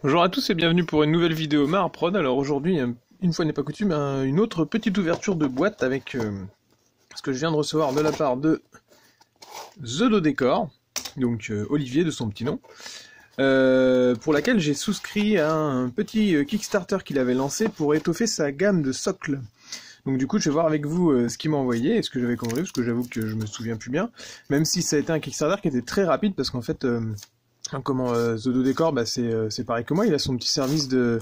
Bonjour à tous et bienvenue pour une nouvelle vidéo Marprod. Alors aujourd'hui, une fois n'est pas coutume, une autre petite ouverture de boîte avec ce que je viens de recevoir de la part de The Do Decor, donc Olivier de son petit nom, pour laquelle j'ai souscrit à un petit Kickstarter qu'il avait lancé pour étoffer sa gamme de socles. Donc du coup, je vais voir avec vous ce qu'il m'a envoyé et ce que j'avais commandé, parce que j'avoue que je me souviens plus bien, même si ça a été un Kickstarter qui était très rapide, parce qu'en fait... The Do Decor, c'est pareil que moi, il a son petit service de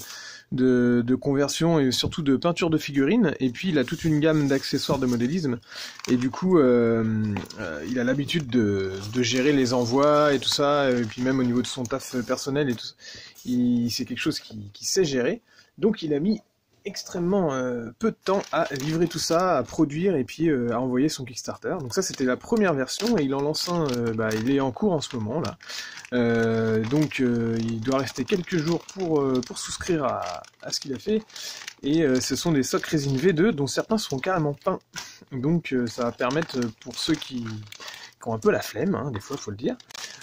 conversion et surtout de peinture de figurines, et puis il a toute une gamme d'accessoires de modélisme, et du coup il a l'habitude de gérer les envois et tout ça, et puis même au niveau de son taf personnel et tout ça, c'est quelque chose qui sait gérer, donc il a mis extrêmement peu de temps à livrer tout ça, à produire et puis à envoyer son Kickstarter. Donc ça c'était la première version et il en lance un, il est en cours en ce moment là. Il doit rester quelques jours pour souscrire à ce qu'il a fait. Et ce sont des socles résine V2 dont certains seront carrément peints. Donc ça va permettre pour ceux qui ont un peu la flemme, hein, des fois faut le dire,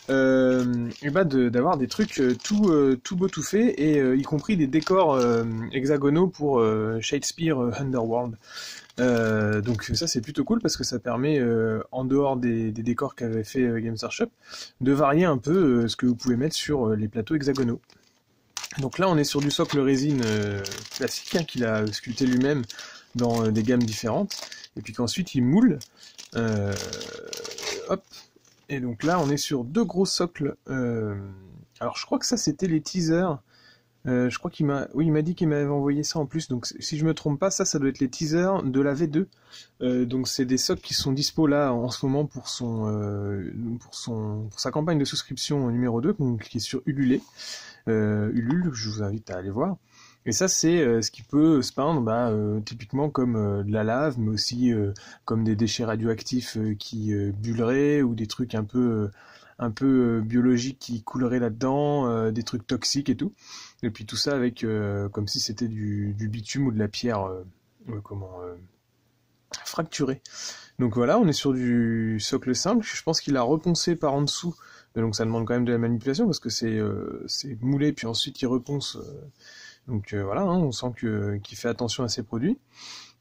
d'avoir des trucs tout beau tout fait, et y compris des décors hexagonaux pour Shadespire Underworld. Donc ça c'est plutôt cool parce que ça permet, en dehors des décors qu'avait fait Games Workshop, de varier un peu ce que vous pouvez mettre sur les plateaux hexagonaux. Donc là on est sur du socle résine classique, hein, qu'il a sculpté lui-même dans des gammes différentes, et puis qu'ensuite il moule. Hop. Et donc là on est sur deux gros socles. Alors je crois que ça c'était les teasers. Je crois qu'il m'a dit qu'il m'avait envoyé ça en plus, donc si je me trompe pas, ça doit être les teasers de la V2. Donc c'est des socles qui sont dispo là en ce moment pour sa campagne de souscription numéro 2, donc, qui est sur Ulule. Ulule, je vous invite à aller voir. Et ça c'est ce qui peut se peindre typiquement comme de la lave, mais aussi comme des déchets radioactifs qui bulleraient, ou des trucs un peu biologiques qui couleraient là-dedans, des trucs toxiques et tout. Et puis tout ça avec comme si c'était du bitume ou de la pierre fracturée. Donc voilà, on est sur du socle simple. Je pense qu'il a reponcé par en dessous, donc ça demande quand même de la manipulation parce que c'est moulé puis ensuite il reponce. Voilà, hein, on sent qu'il fait attention à ses produits.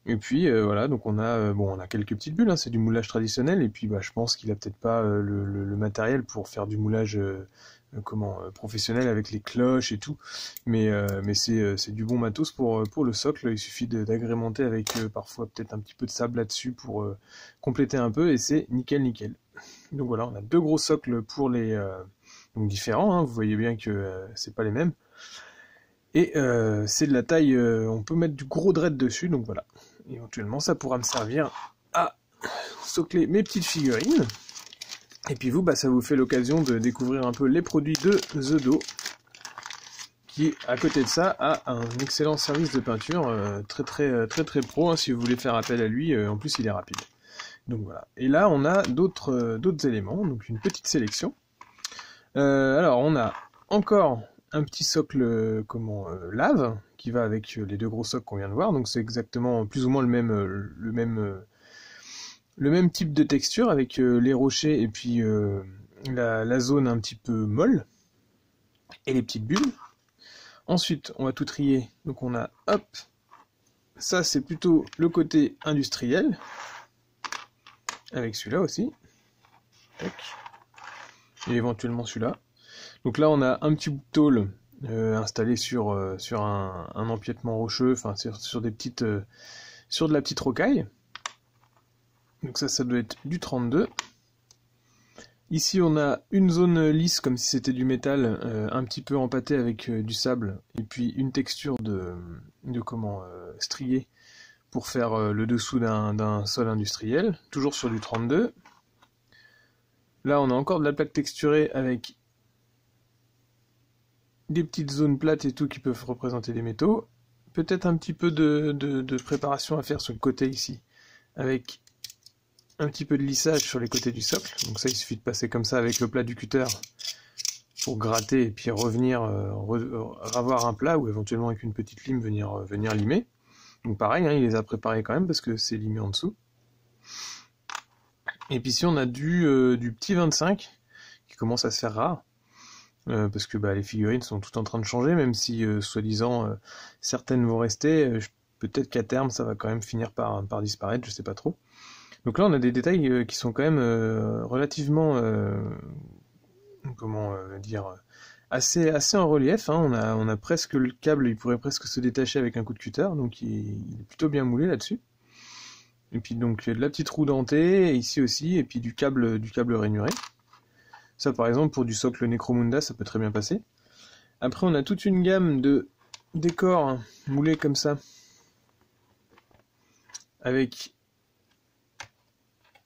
Et puis voilà, donc on a quelques petites bulles, hein, c'est du moulage traditionnel, et puis je pense qu'il a peut-être pas le matériel pour faire du moulage professionnel avec les cloches et tout, mais c'est du bon matos pour le socle. Il suffit d'agrémenter avec parfois peut-être un petit peu de sable là-dessus pour compléter un peu, et c'est nickel. Donc voilà, on a deux gros socles pour les donc différents, hein, vous voyez bien que c'est pas les mêmes. Et c'est de la taille, on peut mettre du gros dread dessus, donc voilà. Éventuellement, ça pourra me servir à socler mes petites figurines. Et puis vous, ça vous fait l'occasion de découvrir un peu les produits de The Do, qui, à côté de ça, a un excellent service de peinture, très pro, hein, si vous voulez faire appel à lui. En plus, il est rapide. Donc voilà. Et là, on a d'autres éléments, donc une petite sélection. Alors, on a encore un petit socle lave qui va avec les deux gros socles qu'on vient de voir, donc c'est exactement plus ou moins le même type de texture avec les rochers et puis la zone un petit peu molle et les petites bulles. Ensuite on va tout trier, donc on a ça c'est plutôt le côté industriel avec celui-là aussi, et éventuellement celui-là. Donc là on a un petit bout de tôle installé sur un empiètement rocheux, enfin sur de la petite rocaille. Donc ça doit être du 32. Ici on a une zone lisse comme si c'était du métal, un petit peu empâté avec du sable, et puis une texture striée pour faire le dessous d'un sol industriel, toujours sur du 32. Là on a encore de la plaque texturée avec des petites zones plates et tout qui peuvent représenter des métaux. Peut-être un petit peu de préparation à faire sur le côté ici, avec un petit peu de lissage sur les côtés du socle. Donc ça, il suffit de passer comme ça avec le plat du cutter pour gratter et puis revenir avoir un plat, ou éventuellement avec une petite lime venir limer. Donc pareil, hein, il les a préparés quand même parce que c'est limé en dessous. Et puis ici on a du petit 25 qui commence à se faire rare. parce que les figurines sont toutes en train de changer, même si soi-disant certaines vont rester, peut-être qu'à terme ça va quand même finir par disparaître, je sais pas trop. Donc là on a des détails qui sont quand même relativement, comment dire, assez en relief, hein. On a presque le câble, il pourrait presque se détacher avec un coup de cutter, donc il est plutôt bien moulé là-dessus. Et puis donc de la petite roue dentée, ici aussi, et puis du câble rainuré. Ça par exemple pour du socle Necromunda ça peut très bien passer. Après on a toute une gamme de décors hein, moulés comme ça, avec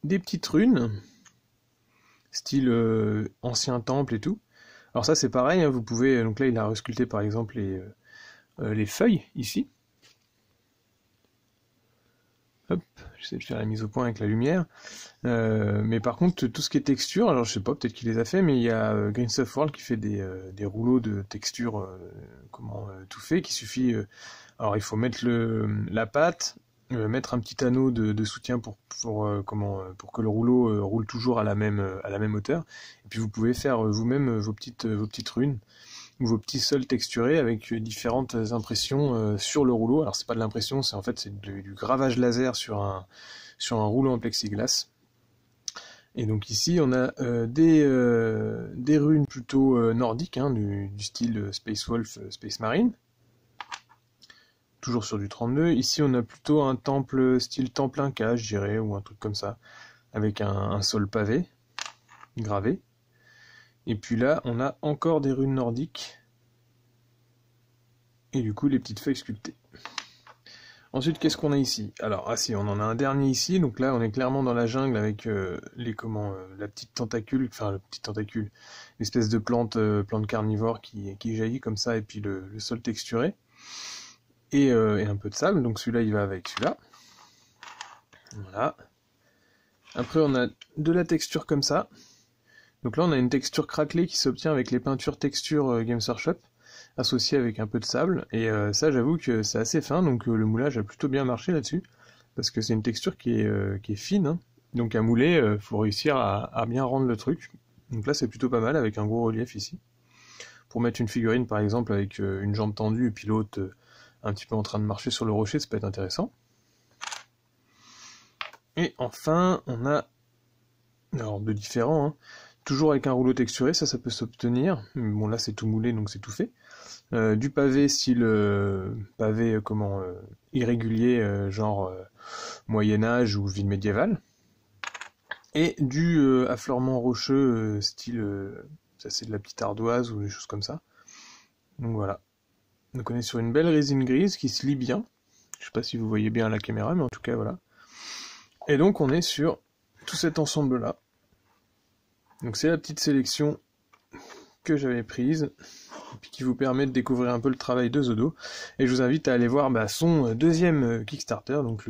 des petites runes, style ancien temple et tout. Alors ça c'est pareil, hein, vous pouvez, donc là il a resculpté par exemple les feuilles ici. Hop, j'essaie de faire la mise au point avec la lumière. Mais par contre, tout ce qui est texture, alors je sais pas, peut-être qu'il les a fait, mais il y a Green Stuff World qui fait des rouleaux de texture tout fait, qu'il suffit... alors il faut mettre la pâte, mettre un petit anneau de soutien pour que le rouleau roule toujours à la même hauteur. Et puis vous pouvez faire vous-même vos petites runes, ou vos petits sols texturés avec différentes impressions sur le rouleau. Alors c'est pas de l'impression, c'est du gravage laser sur un rouleau en plexiglas. Et donc ici on a des runes plutôt nordiques, hein, du style Space Wolf, Space Marine. Toujours sur du 32. Ici on a plutôt un temple style temple inca, je dirais, ou un truc comme ça, avec un sol pavé, gravé. Et puis là on a encore des runes nordiques. Et du coup les petites feuilles sculptées. Ensuite, qu'est-ce qu'on a ici? Alors, si, on en a un dernier ici, donc là on est clairement dans la jungle avec la petite tentacule, l'espèce de plante carnivore qui jaillit comme ça, et puis le sol texturé, et un peu de sable, donc celui-là il va avec celui-là. Voilà. Après on a de la texture comme ça. Donc là on a une texture craquelée qui s'obtient avec les peintures texture Games Workshop, associé avec un peu de sable, et ça j'avoue que c'est assez fin, donc le moulage a plutôt bien marché là-dessus, parce que c'est une texture qui est fine, hein. Donc à mouler, faut réussir à bien rendre le truc. Donc là c'est plutôt pas mal, avec un gros relief ici. Pour mettre une figurine par exemple avec une jambe tendue et puis l'autre un petit peu en train de marcher sur le rocher, ça peut être intéressant. Et enfin on a, alors de différents, hein, toujours avec un rouleau texturé, ça peut s'obtenir. Bon là c'est tout moulé donc c'est tout fait. Du pavé style pavé irrégulier, genre Moyen-Âge ou ville médiévale. Et du affleurement rocheux style, ça c'est de la petite ardoise ou des choses comme ça. Donc voilà. Donc on est sur une belle résine grise qui se lit bien. Je sais pas si vous voyez bien à la caméra, mais en tout cas voilà. Et donc on est sur tout cet ensemble là. Donc c'est la petite sélection que j'avais prise, et puis qui vous permet de découvrir un peu le travail de Zodo. Et je vous invite à aller voir son deuxième Kickstarter. Donc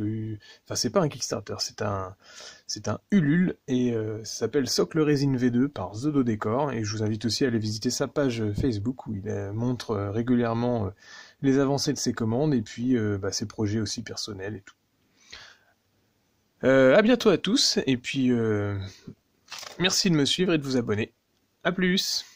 c'est pas un Kickstarter, c'est un Ulule, et ça s'appelle Socle Résine V2 par Zodo Décor. Et je vous invite aussi à aller visiter sa page Facebook où il montre régulièrement les avancées de ses commandes et puis ses projets aussi personnels et tout. À bientôt à tous, et puis merci de me suivre et de vous abonner. A plus!